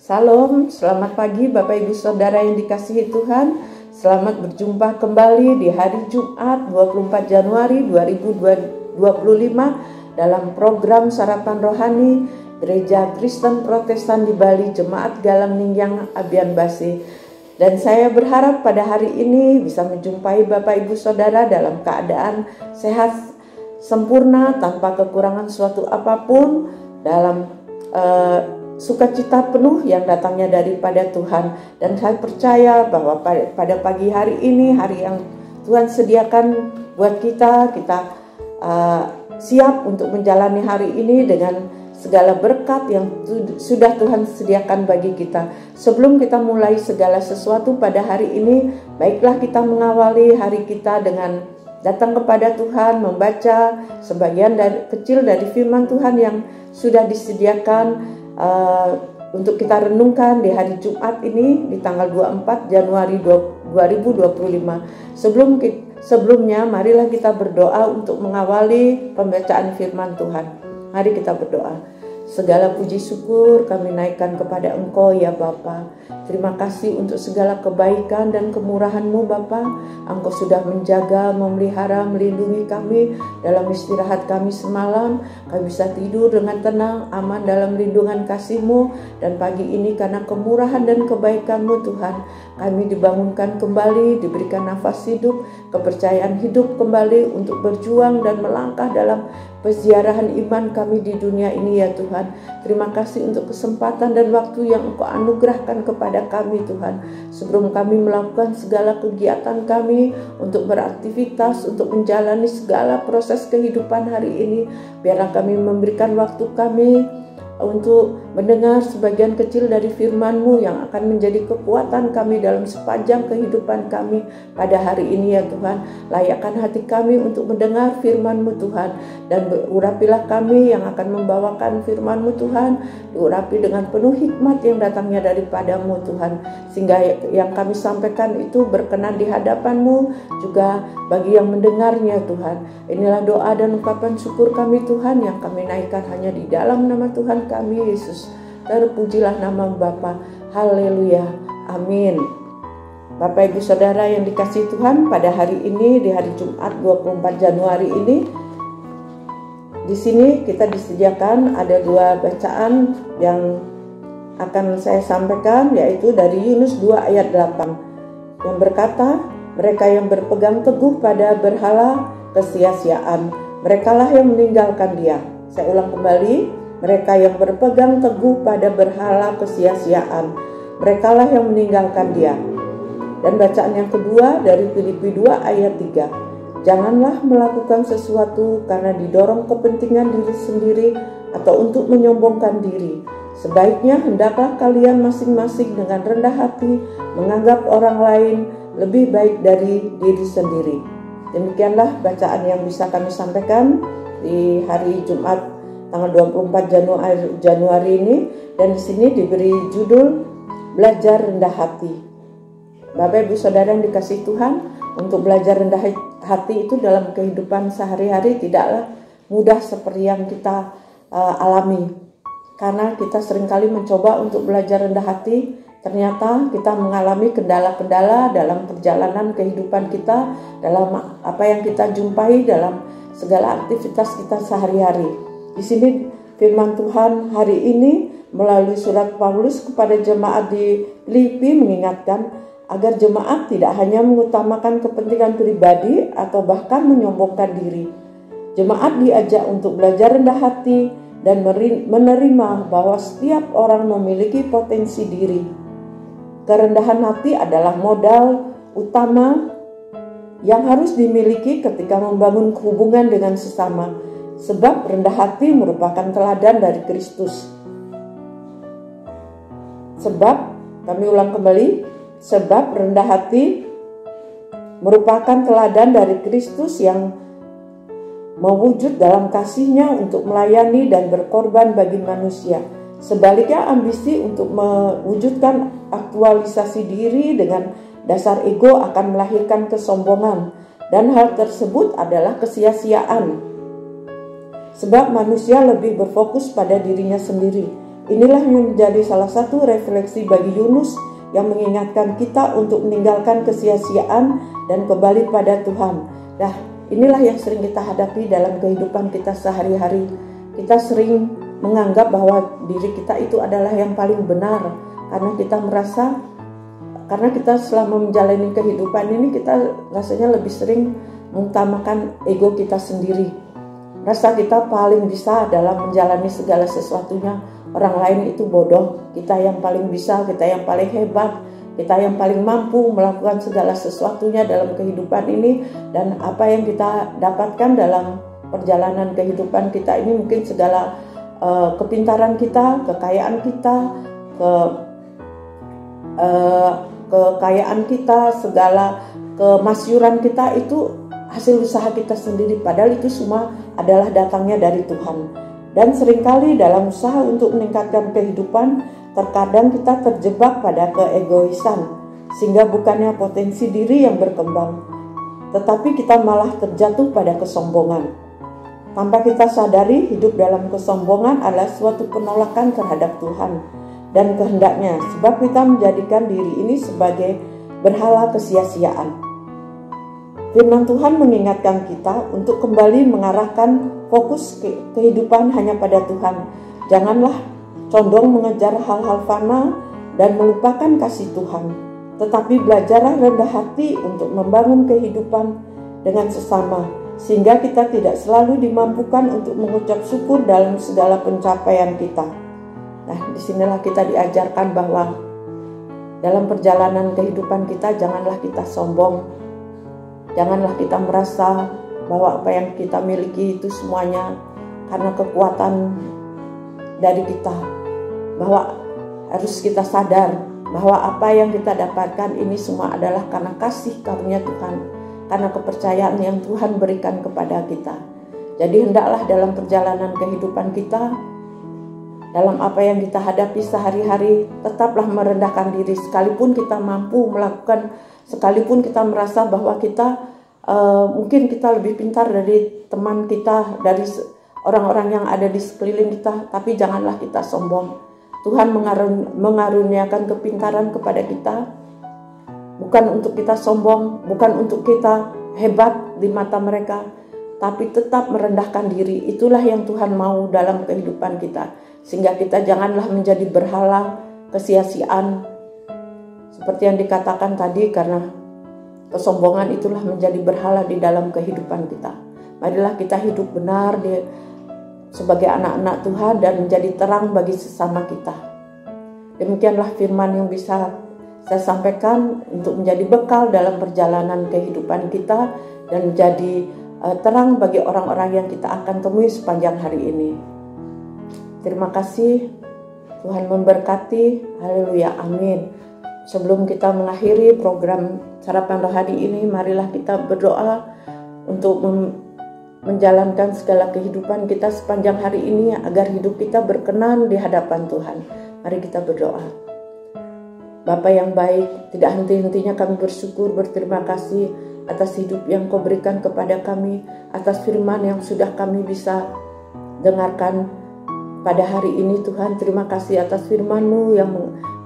Salam, selamat pagi Bapak Ibu Saudara yang dikasihi Tuhan. Selamat berjumpa kembali di hari Jumat 24 Januari 2025 dalam program Sarapan Rohani Gereja Kristen Protestan di Bali Jemaat Galam Ningyang Abian Base. Dan saya berharap pada hari ini bisa menjumpai Bapak Ibu Saudara dalam keadaan sehat sempurna tanpa kekurangan suatu apapun, dalam sukacita penuh yang datangnya daripada Tuhan. Dan saya percaya bahwa pada pagi hari ini, hari yang Tuhan sediakan buat kita siap untuk menjalani hari ini dengan segala berkat yang sudah Tuhan sediakan bagi kita. Sebelum kita mulai segala sesuatu pada hari ini, baiklah kita mengawali hari kita dengan datang kepada Tuhan, membaca sebagian kecil dari firman Tuhan yang sudah disediakan untuk kita renungkan di hari Jumat ini di tanggal 24 Januari 2025. Sebelumnya marilah kita berdoa untuk mengawali pembacaan firman Tuhan. Mari kita berdoa. Segala puji syukur kami naikkan kepada Engkau ya Bapa. Terima kasih untuk segala kebaikan dan kemurahan-Mu Bapa. Engkau sudah menjaga, memelihara, melindungi kami dalam istirahat kami semalam. Kami bisa tidur dengan tenang, aman dalam lindungan kasih-Mu. Dan pagi ini karena kemurahan dan kebaikan-Mu Tuhan, kami dibangunkan kembali, diberikan nafas hidup, kepercayaan hidup kembali untuk berjuang dan melangkah dalam peziarahan iman kami di dunia ini ya Tuhan. Terima kasih untuk kesempatan dan waktu yang Engkau anugerahkan kepada kami Tuhan. Sebelum kami melakukan segala kegiatan kami untuk beraktivitas, untuk menjalani segala proses kehidupan hari ini, biarlah kami memberikan waktu kami untuk mendengar sebagian kecil dari firman-Mu yang akan menjadi kekuatan kami dalam sepanjang kehidupan kami pada hari ini ya Tuhan. Layakkan hati kami untuk mendengar firman-Mu Tuhan, dan urapilah kami yang akan membawakan firman-Mu Tuhan, diurapi dengan penuh hikmat yang datangnya daripada-Mu Tuhan, sehingga yang kami sampaikan itu berkenan di hadapan-Mu juga bagi yang mendengarnya Tuhan. Inilah doa dan ungkapan syukur kami Tuhan yang kami naikkan hanya di dalam nama Tuhan kami Yesus. Terpujilah nama Bapa. Haleluya. Amin. Bapak Ibu Saudara yang dikasihi Tuhan, pada hari ini di hari Jumat 24 Januari ini, di sini kita disediakan ada dua bacaan yang akan saya sampaikan, yaitu dari Yunus 2 ayat 8 yang berkata, mereka yang berpegang teguh pada berhala kesia-siaan, merekalah yang meninggalkan dia. Saya ulang kembali, mereka yang berpegang teguh pada berhala kesia-siaan, merekalah yang meninggalkan dia. Dan bacaan yang kedua dari Filipi 2 ayat 3. Janganlah melakukan sesuatu karena didorong kepentingan diri sendiri atau untuk menyombongkan diri. Sebaiknya hendaklah kalian masing-masing dengan rendah hati menganggap orang lain lebih baik dari diri sendiri. Demikianlah bacaan yang bisa kami sampaikan di hari Jumat tanggal 24 Januari ini, dan di sini diberi judul belajar rendah hati. Bapak Ibu Saudara yang dikasihi Tuhan, untuk belajar rendah hati itu dalam kehidupan sehari-hari tidaklah mudah seperti yang kita alami. Karena kita seringkali mencoba untuk belajar rendah hati, ternyata kita mengalami kendala-kendala dalam perjalanan kehidupan kita, dalam apa yang kita jumpai dalam segala aktivitas kita sehari-hari. Di sini firman Tuhan hari ini melalui surat Paulus kepada jemaat di Filipi mengingatkan agar jemaat tidak hanya mengutamakan kepentingan pribadi atau bahkan menyombongkan diri. Jemaat diajak untuk belajar rendah hati dan menerima bahwa setiap orang memiliki potensi diri. Kerendahan hati adalah modal utama yang harus dimiliki ketika membangun hubungan dengan sesama. Sebab rendah hati merupakan teladan dari Kristus. Kami ulang kembali, sebab rendah hati merupakan teladan dari Kristus yang mewujud dalam kasih-Nya untuk melayani dan berkorban bagi manusia. Sebaliknya, ambisi untuk mewujudkan aktualisasi diri dengan dasar ego akan melahirkan kesombongan, dan hal tersebut adalah kesia-siaan. Sebab manusia lebih berfokus pada dirinya sendiri. inilah yang menjadi salah satu refleksi bagi Yunus yang mengingatkan kita untuk meninggalkan kesia-siaan dan kembali pada Tuhan. Nah, inilah yang sering kita hadapi dalam kehidupan kita sehari-hari. Kita sering menganggap bahwa diri kita itu adalah yang paling benar, karena kita selama menjalani kehidupan ini kita rasanya lebih sering mengutamakan ego kita sendiri. Rasa kita paling bisa dalam menjalani segala sesuatunya. Orang lain itu bodoh, kita yang paling bisa, kita yang paling hebat, kita yang paling mampu melakukan segala sesuatunya dalam kehidupan ini. Dan apa yang kita dapatkan dalam perjalanan kehidupan kita ini mungkin segala kepintaran kita, kekayaan kita, kekayaan kita, segala kemasyuran kita itu hasil usaha kita sendiri, padahal itu semua adalah datangnya dari Tuhan. Dan seringkali dalam usaha untuk meningkatkan kehidupan, terkadang kita terjebak pada keegoisan, sehingga bukannya potensi diri yang berkembang, tetapi kita malah terjatuh pada kesombongan. Tanpa kita sadari, hidup dalam kesombongan adalah suatu penolakan terhadap Tuhan dan kehendaknya, sebab kita menjadikan diri ini sebagai berhala kesia-siaan. Firman Tuhan mengingatkan kita untuk kembali mengarahkan fokus kehidupan hanya pada Tuhan. Janganlah condong mengejar hal-hal fana dan melupakan kasih Tuhan, tetapi belajarlah rendah hati untuk membangun kehidupan dengan sesama, sehingga kita tidak selalu dimampukan untuk mengucap syukur dalam segala pencapaian kita. Nah, disinilah kita diajarkan bahwa dalam perjalanan kehidupan kita janganlah kita sombong. Janganlah kita merasa bahwa apa yang kita miliki itu semuanya karena kekuatan dari kita. Bahwa harus kita sadar bahwa apa yang kita dapatkan ini semua adalah karena kasih karunia Tuhan, karena kepercayaan yang Tuhan berikan kepada kita. Jadi hendaklah dalam perjalanan kehidupan kita, dalam apa yang kita hadapi sehari-hari, tetaplah merendahkan diri. Sekalipun kita mampu melakukan, sekalipun kita merasa bahwa kita mungkin kita lebih pintar dari teman kita, dari orang-orang yang ada di sekeliling kita, tapi janganlah kita sombong. Tuhan mengaruniakan kepintaran kepada kita, bukan untuk kita sombong, bukan untuk kita hebat di mata mereka, tapi tetap merendahkan diri. Itulah yang Tuhan mau dalam kehidupan kita, sehingga kita janganlah menjadi berhala kesia-siaan seperti yang dikatakan tadi, karena kesombongan itulah menjadi berhala di dalam kehidupan kita. Marilah kita hidup benar sebagai anak-anak Tuhan dan menjadi terang bagi sesama kita. Demikianlah firman yang bisa saya sampaikan untuk menjadi bekal dalam perjalanan kehidupan kita dan menjadi terang bagi orang-orang yang kita akan temui sepanjang hari ini. Terima kasih, Tuhan memberkati. Haleluya, amin. Sebelum kita mengakhiri program Sarapan Rohani ini, marilah kita berdoa untuk menjalankan segala kehidupan kita sepanjang hari ini agar hidup kita berkenan di hadapan Tuhan. Mari kita berdoa. Bapa yang baik, tidak henti-hentinya kami bersyukur, berterima kasih atas hidup yang Kau berikan kepada kami, atas firman yang sudah kami bisa dengarkan pada hari ini. Tuhan, terima kasih atas firman-Mu yang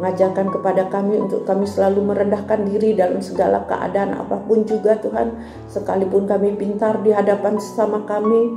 mengajarkan kepada kami untuk kami selalu merendahkan diri dalam segala keadaan apapun juga Tuhan. Sekalipun kami pintar di hadapan sesama kami,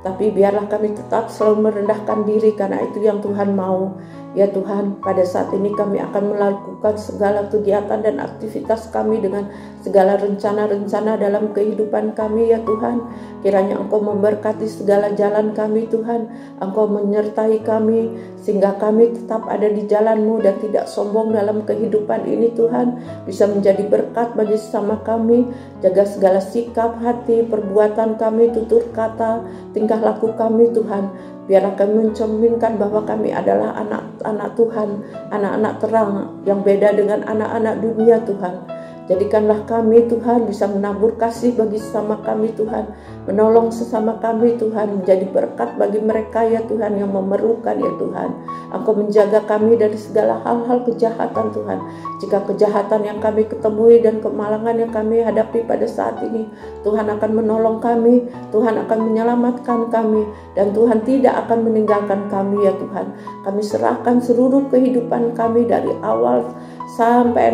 tapi biarlah kami tetap selalu merendahkan diri, karena itu yang Tuhan mau. Ya Tuhan, pada saat ini kami akan melakukan segala kegiatan dan aktivitas kami dengan segala rencana-rencana dalam kehidupan kami ya Tuhan. Kiranya Engkau memberkati segala jalan kami Tuhan. Engkau menyertai kami sehingga kami tetap ada di jalan-Mu dan tidak sombong dalam kehidupan ini Tuhan. Bisa menjadi berkat bagi sesama kami. Jaga segala sikap, hati, perbuatan kami, tutur kata, tingkah laku kami Tuhan. Biarlah kami mencerminkan bahwa kami adalah anak-anak Tuhan, anak-anak terang yang beda dengan anak-anak dunia Tuhan. Jadikanlah kami Tuhan bisa menabur kasih bagi sesama kami Tuhan, menolong sesama kami Tuhan, menjadi berkat bagi mereka ya Tuhan yang memerlukan ya Tuhan. Engkau menjaga kami dari segala hal-hal kejahatan Tuhan. Jika kejahatan yang kami ketemui dan kemalangan yang kami hadapi pada saat ini, Tuhan akan menolong kami, Tuhan akan menyelamatkan kami, dan Tuhan tidak akan meninggalkan kami ya Tuhan. Kami serahkan seluruh kehidupan kami dari awal sampai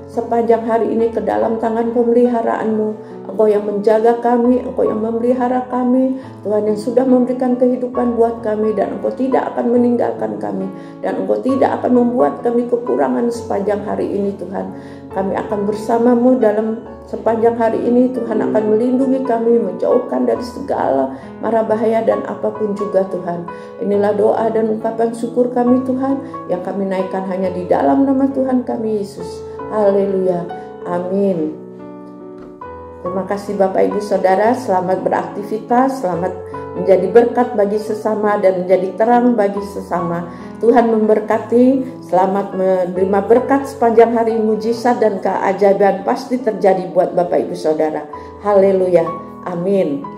sepanjang hari ini ke dalam tangan pemeliharaan-Mu. Engkau yang menjaga kami, Engkau yang memelihara kami, Tuhan yang sudah memberikan kehidupan buat kami, dan Engkau tidak akan meninggalkan kami, dan Engkau tidak akan membuat kami kekurangan sepanjang hari ini Tuhan. Kami akan bersama-Mu dalam sepanjang hari ini. Tuhan akan melindungi kami, menjauhkan dari segala mara bahaya dan apapun juga Tuhan. Inilah doa dan ungkapan syukur kami Tuhan, yang kami naikkan hanya di dalam nama Tuhan kami Yesus. Haleluya, amin. Terima kasih Bapak Ibu Saudara, selamat beraktivitas, selamat menjadi berkat bagi sesama dan menjadi terang bagi sesama. Tuhan memberkati, selamat menerima berkat sepanjang hari, mujizat dan keajaiban pasti terjadi buat Bapak Ibu Saudara. Haleluya, amin.